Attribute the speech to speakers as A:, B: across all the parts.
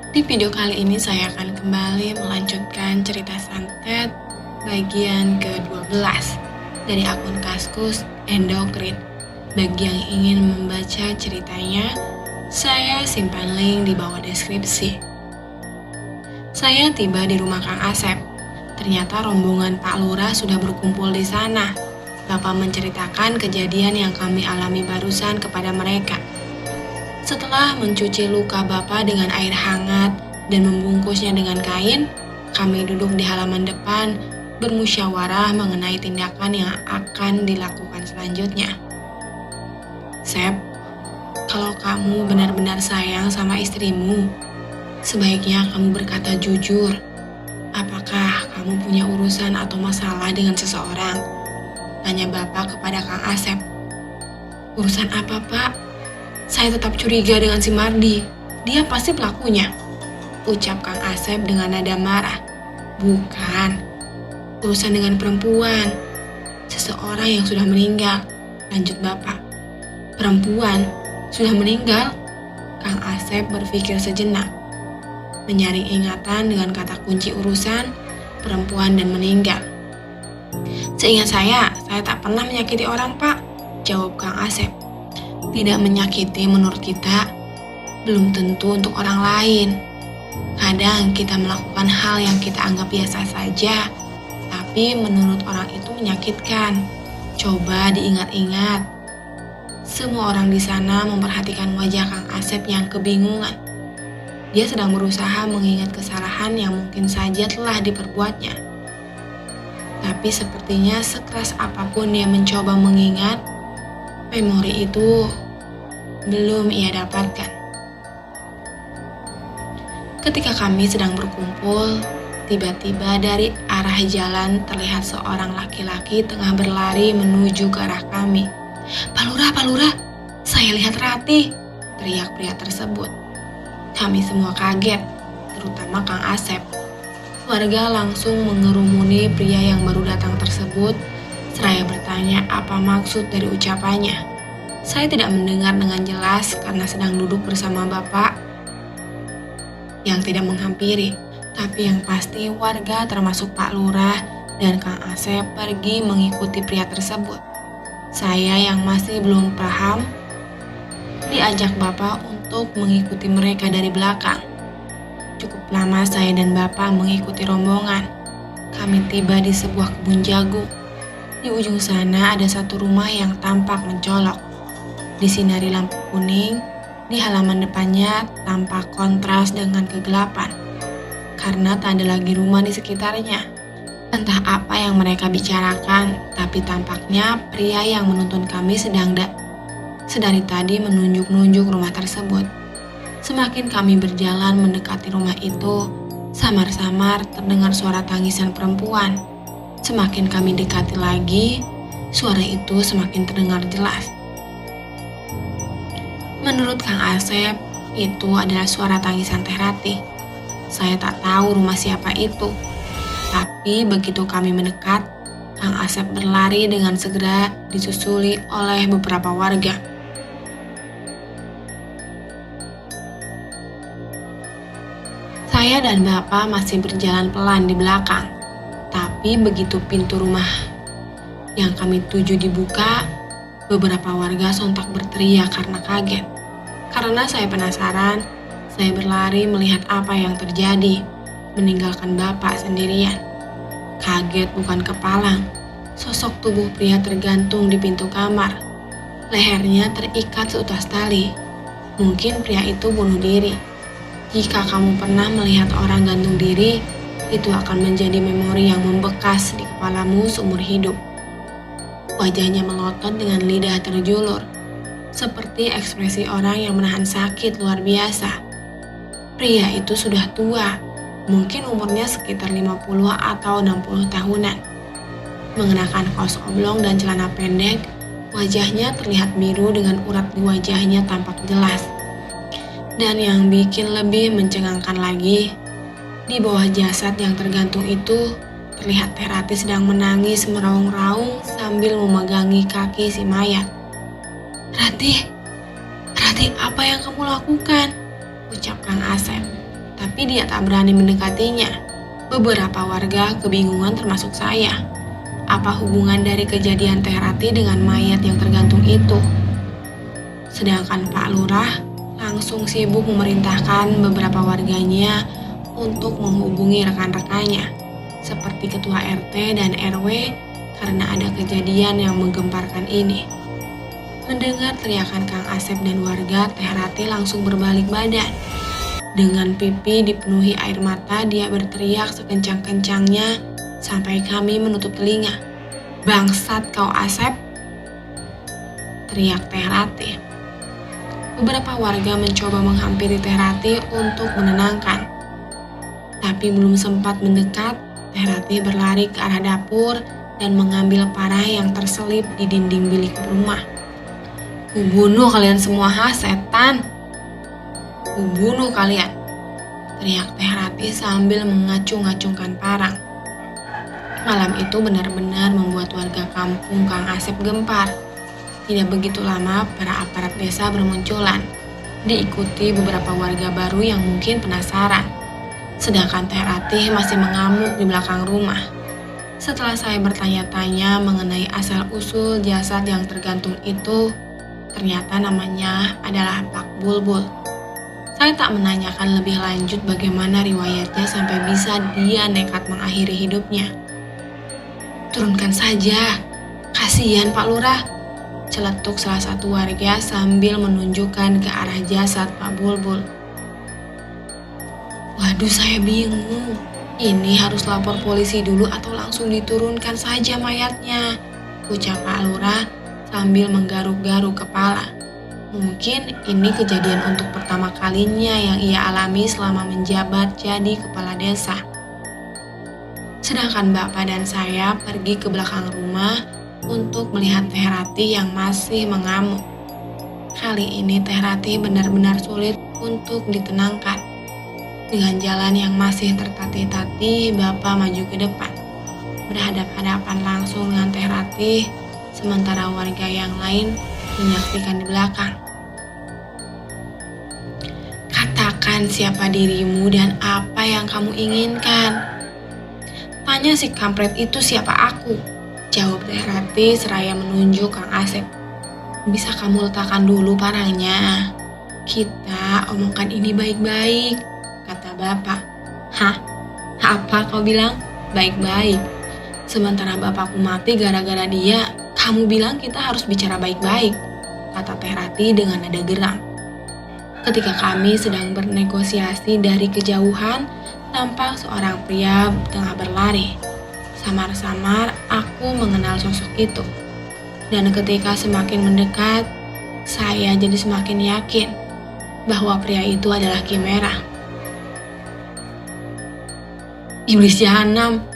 A: Di video kali ini saya akan kembali melanjutkan cerita santet bagian ke-12 dari akun Kaskus Endokrin. Bagi yang ingin membaca ceritanya, saya simpan link di bawah deskripsi. Saya tiba di rumah Kang Asep. Ternyata rombongan Pak Lurah sudah berkumpul di sana. Bapak menceritakan kejadian yang kami alami barusan kepada mereka. Setelah mencuci luka Bapak dengan air hangat dan membungkusnya dengan kain, kami duduk di halaman depan bermusyawarah mengenai tindakan yang akan dilakukan selanjutnya. Sep, kalau kamu benar-benar sayang sama istrimu, sebaiknya kamu berkata jujur. Apakah kamu punya urusan atau masalah dengan seseorang? Tanya Bapak kepada Kang Asep. Urusan apa, Pak? Saya tetap curiga dengan si Mardi. Dia pasti pelakunya. Ucap Kang Asep dengan nada marah. Bukan. Urusan dengan perempuan. Seseorang yang sudah meninggal. Lanjut Bapak. Perempuan? Sudah meninggal? Kang Asep berpikir sejenak. Menyaring ingatan dengan kata kunci urusan, perempuan dan meninggal. Seingat saya tak pernah menyakiti orang, Pak. Jawab Kang Asep. Tidak menyakiti menurut kita, belum tentu untuk orang lain. Kadang kita melakukan hal yang kita anggap biasa saja, tapi menurut orang itu menyakitkan. Coba diingat-ingat. Semua orang di sana memperhatikan wajah Kang Asep yang kebingungan. Dia sedang berusaha mengingat kesalahan yang mungkin saja telah diperbuatnya. Tapi sepertinya sekeras apapun dia mencoba mengingat, memori itu belum ia dapatkan. Ketika kami sedang berkumpul, tiba-tiba dari arah jalan terlihat seorang laki-laki tengah berlari menuju ke arah kami. Pak Lurah, saya lihat Ratih, teriak pria tersebut. Kami semua kaget, terutama Kang Asep. Warga langsung mengerumuni pria yang baru datang tersebut, seraya bertanya apa maksud dari ucapannya. Saya tidak mendengar dengan jelas karena sedang duduk bersama Bapak yang tidak menghampiri. Tapi yang pasti warga termasuk Pak Lurah dan Kang Asep pergi mengikuti pria tersebut. Saya yang masih belum paham diajak Bapak untuk mengikuti mereka dari belakang. Cukup lama saya dan Bapak mengikuti rombongan. Kami tiba di sebuah kebun jagung. Di ujung sana ada satu rumah yang tampak mencolok. Disinari lampu kuning, di halaman depannya tampak kontras dengan kegelapan. Karena tak ada lagi rumah di sekitarnya. Entah apa yang mereka bicarakan, tapi tampaknya pria yang menuntun kami sedari tadi menunjuk-nunjuk rumah tersebut. Semakin kami berjalan mendekati rumah itu, samar-samar terdengar suara tangisan perempuan. Semakin kami dekati lagi, suara itu semakin terdengar jelas. Menurut Kang Asep, itu adalah suara tangisan Teh Ratih. Saya tak tahu rumah siapa itu. Tapi begitu kami mendekat, Kang Asep berlari dengan segera disusuli oleh beberapa warga. Saya dan Bapak masih berjalan pelan di belakang. Tapi begitu pintu rumah yang kami tuju dibuka, beberapa warga sontak berteriak karena kaget. Karena saya penasaran, saya berlari melihat apa yang terjadi, meninggalkan Bapak sendirian. Kaget bukan kepalang, sosok tubuh pria tergantung di pintu kamar. Lehernya terikat seutas tali. Mungkin pria itu bunuh diri. Jika kamu pernah melihat orang gantung diri, itu akan menjadi memori yang membekas di kepalamu seumur hidup. Wajahnya melotot dengan lidah terjulur, seperti ekspresi orang yang menahan sakit luar biasa. Pria itu sudah tua, mungkin umurnya sekitar 50 atau 60 tahunan. Mengenakan kaos oblong dan celana pendek, wajahnya terlihat biru dengan urat di wajahnya tampak jelas. Dan yang bikin lebih mencengangkan lagi, di bawah jasad yang tergantung itu, terlihat Teh Ratih sedang menangis meraung-raung sambil memegangi kaki si mayat. Ratih, apa yang kamu lakukan? Ucap Kang Asep. tapi dia tak berani mendekatinya. Beberapa warga kebingungan termasuk saya. Apa hubungan dari kejadian Teh Rati dengan mayat yang tergantung itu? Sedangkan Pak Lurah langsung sibuk memerintahkan beberapa warganya untuk menghubungi rekan-rekannya, seperti Ketua RT dan RW, karena ada kejadian yang menggemparkan ini. Mendengar teriakan Kang Asep dan warga, Teh Rati langsung berbalik badan. Dengan pipi dipenuhi air mata, dia berteriak sekencang-kencangnya sampai kami menutup telinga. "Bangsat kau Asep!" teriak Teh Rati. Beberapa warga mencoba menghampiri Teh Rati untuk menenangkan. Tapi belum sempat mendekat, Teh Rati berlari ke arah dapur dan mengambil parah yang terselip di dinding bilik rumah. "Kubunuh kalian semua, setan! Kubunuh kalian!" teriak Teh Rati sambil mengacung-acungkan parang. Malam itu benar-benar membuat warga kampung Kang Asep gempar. Tidak begitu lama, para aparat desa bermunculan, diikuti beberapa warga baru yang mungkin penasaran. Sedangkan Teh Rati masih mengamuk di belakang rumah. Setelah saya bertanya-tanya mengenai asal-usul jasad yang tergantung itu, ternyata namanya adalah Pak Bulbul. Saya tak menanyakan lebih lanjut bagaimana riwayatnya sampai bisa dia nekat mengakhiri hidupnya. "Turunkan saja, kasihan Pak Lurah," celetuk salah satu warga sambil menunjukkan ke arah jasad Pak Bulbul. "Waduh, saya bingung. Ini harus lapor polisi dulu atau langsung diturunkan saja mayatnya," ucap Pak Lurah sambil menggaruk-garuk kepala. Mungkin ini kejadian untuk pertama kalinya yang ia alami selama menjabat jadi kepala desa. Sedangkan Bapak dan saya pergi ke belakang rumah untuk melihat Teh Rati yang masih mengamuk. Kali ini Teh Rati benar-benar sulit untuk ditenangkan. Dengan jalan yang masih tertatih-tatih, Bapak maju ke depan, berhadap-hadapan langsung dengan Teh Rati, sementara warga yang lain menyaksikan di belakang. "Katakan siapa dirimu dan apa yang kamu inginkan." "Tanya si kampret itu siapa aku," jawab Teh Rati seraya menunjuk Kang Asep. "Bisa kamu letakkan dulu parangnya? Kita omongkan ini baik-baik," kata Bapak. "Hah? Apa kau bilang? Baik-baik? Sementara bapakku mati gara-gara dia, kamu bilang kita harus bicara baik-baik," kata Teh Rati dengan nada geram. Ketika kami sedang bernegosiasi dari kejauhan, tampak seorang pria tengah berlari. Samar-samar aku mengenal sosok itu. Dan ketika semakin mendekat, saya jadi semakin yakin bahwa pria itu adalah Ki Merah. "Iblis jahanam,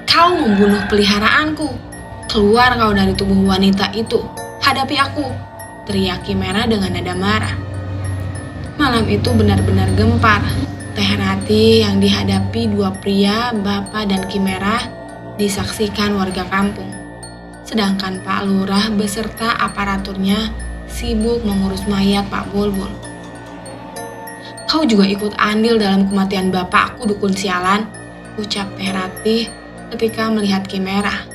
A: kau membunuh peliharaanku. Keluar kau dari tubuh wanita itu. Hadapi aku," teriak Ki Merah dengan nada marah. Malam itu benar-benar gempar. Teh Rati yang dihadapi dua pria, Bapak dan Ki Merah, disaksikan warga kampung. Sedangkan Pak Lurah beserta aparaturnya sibuk mengurus mayat Pak Bulbul. "Kau juga ikut andil dalam kematian bapakku, dukun sialan," ucap Teh Rati ketika melihat Ki Merah.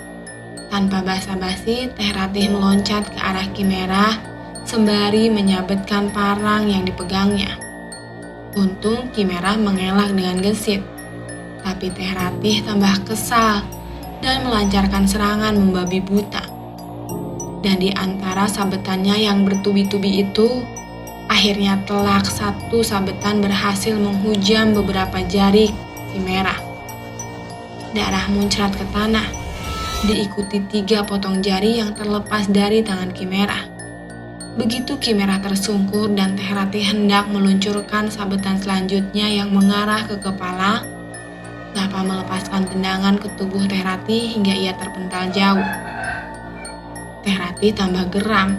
A: Tanpa basa-basi, Teh Rati meloncat ke arah Ki Merah sembari menyabetkan parang yang dipegangnya. Untung Ki Merah mengelak dengan gesit, tapi Teh Rati tambah kesal dan melancarkan serangan membabi buta. Dan di antara sabetannya yang bertubi-tubi itu, akhirnya telak satu sabetan berhasil menghujam beberapa jari Ki Merah. Darah muncrat ke tanah, diikuti 3 potong jari yang terlepas dari tangan Ki Merah. Begitu Ki Merah tersungkur dan Teh Rati hendak meluncurkan sabetan selanjutnya yang mengarah ke kepala, Bapak melepaskan tendangan ke tubuh Teh Rati hingga ia terpental jauh. Teh Rati tambah geram.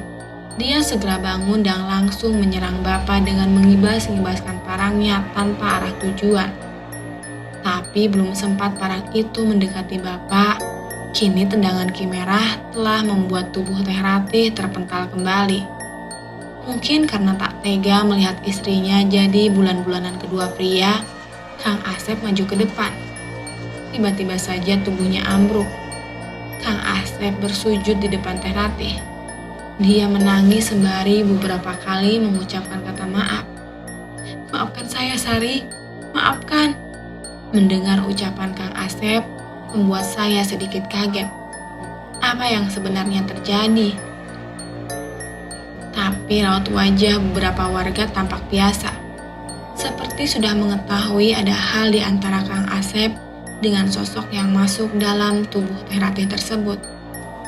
A: Dia segera bangun dan langsung menyerang Bapak dengan mengibas-ngibaskan parangnya tanpa arah tujuan. Tapi belum sempat parang itu mendekati Bapak, kini tendangan Ki Merah telah membuat tubuh Teh Rati terpental kembali. Mungkin karena tak tega melihat istrinya jadi bulan-bulanan kedua pria, Kang Asep maju ke depan. Tiba-tiba saja tubuhnya ambruk. Kang Asep bersujud di depan Teh Ratih. Dia menangis sembari beberapa kali mengucapkan kata maaf. "Maafkan saya, Sari. Maafkan." Mendengar ucapan Kang Asep membuat saya sedikit kaget. Apa yang sebenarnya terjadi? Tapi raut wajah beberapa warga tampak biasa. Seperti sudah mengetahui ada hal di antara Kang Asep dengan sosok yang masuk dalam tubuh Teh Ratih tersebut.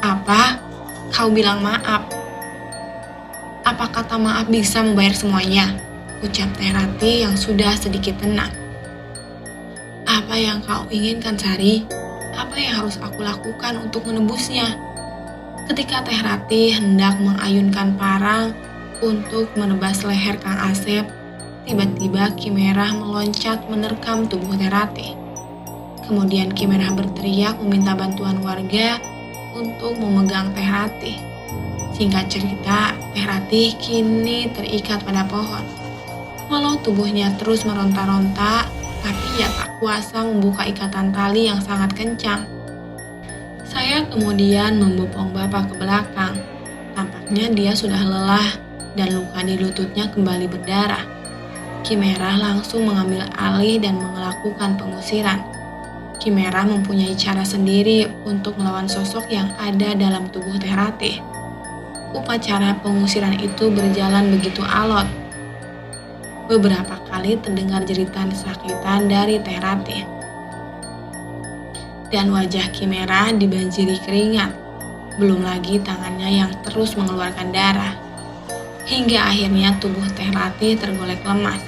A: "Apa? Kau bilang maaf? Apa kata maaf bisa membayar semuanya?" ucap Teh Ratih yang sudah sedikit tenang. "Apa yang kau inginkan, Sari? Apa yang harus aku lakukan untuk menebusnya?" Ketika Teh Ratih hendak mengayunkan parang untuk menebas leher Kang Asep, tiba-tiba Ki Merah meloncat menerkam tubuh Teh Ratih. Kemudian Ki Merah berteriak meminta bantuan warga untuk memegang Teh Ratih. Singkat cerita, Teh Ratih kini terikat pada pohon. Walau tubuhnya terus meronta-ronta, tapi ia tak kuasa membuka ikatan tali yang sangat kencang. Saya kemudian membopong Bapak ke belakang. Tampaknya dia sudah lelah dan luka di lututnya kembali berdarah. Ki Merah langsung mengambil alih dan melakukan pengusiran. Ki Merah mempunyai cara sendiri untuk melawan sosok yang ada dalam tubuh Teh Ratih. Upacara pengusiran itu berjalan begitu alot. Beberapa kali terdengar jeritan kesakitan dari Teh Ratih. Dan wajah Ki Merah dibanjiri keringat. Belum lagi tangannya yang terus mengeluarkan darah. Hingga akhirnya tubuh Teh Ratih tergolek lemas.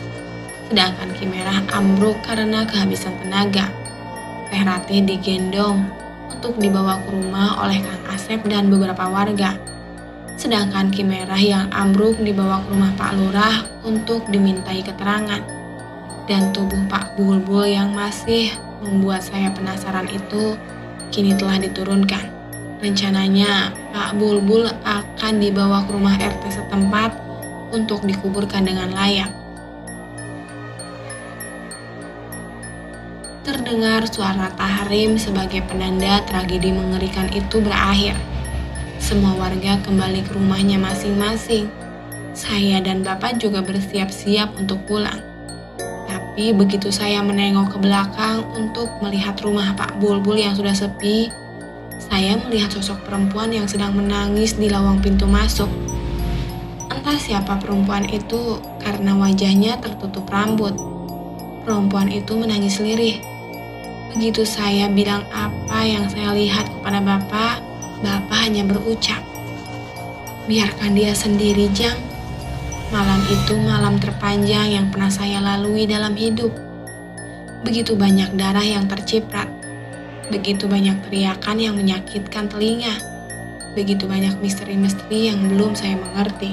A: Sedangkan Ki Merah ambruk karena kehabisan tenaga. Teh Ratih digendong untuk dibawa ke rumah oleh Kang Asep dan beberapa warga. Sedangkan Ki Merah yang ambruk dibawa ke rumah Pak Lurah untuk dimintai keterangan. Dan tubuh Pak Bulbul yang masih membuat saya penasaran itu kini telah diturunkan. Rencananya Pak Bulbul akan dibawa ke rumah RT setempat untuk dikuburkan dengan layak. Terdengar suara tahrim sebagai penanda tragedi mengerikan itu berakhir. Semua warga kembali ke rumahnya masing-masing. Saya dan Bapak juga bersiap-siap untuk pulang. Tapi begitu saya menengok ke belakang untuk melihat rumah Pak Bulbul yang sudah sepi, saya melihat sosok perempuan yang sedang menangis di lawang pintu masuk. Entah siapa perempuan itu karena wajahnya tertutup rambut. Perempuan itu menangis lirih. Begitu saya bilang apa yang saya lihat kepada Bapak, Bapak hanya berucap, "Biarkan dia sendiri, Jang. Malam itu malam terpanjang yang pernah saya lalui dalam hidup. Begitu banyak darah yang terciprat. Begitu banyak teriakan yang menyakitkan telinga. Begitu banyak misteri-misteri yang belum saya mengerti.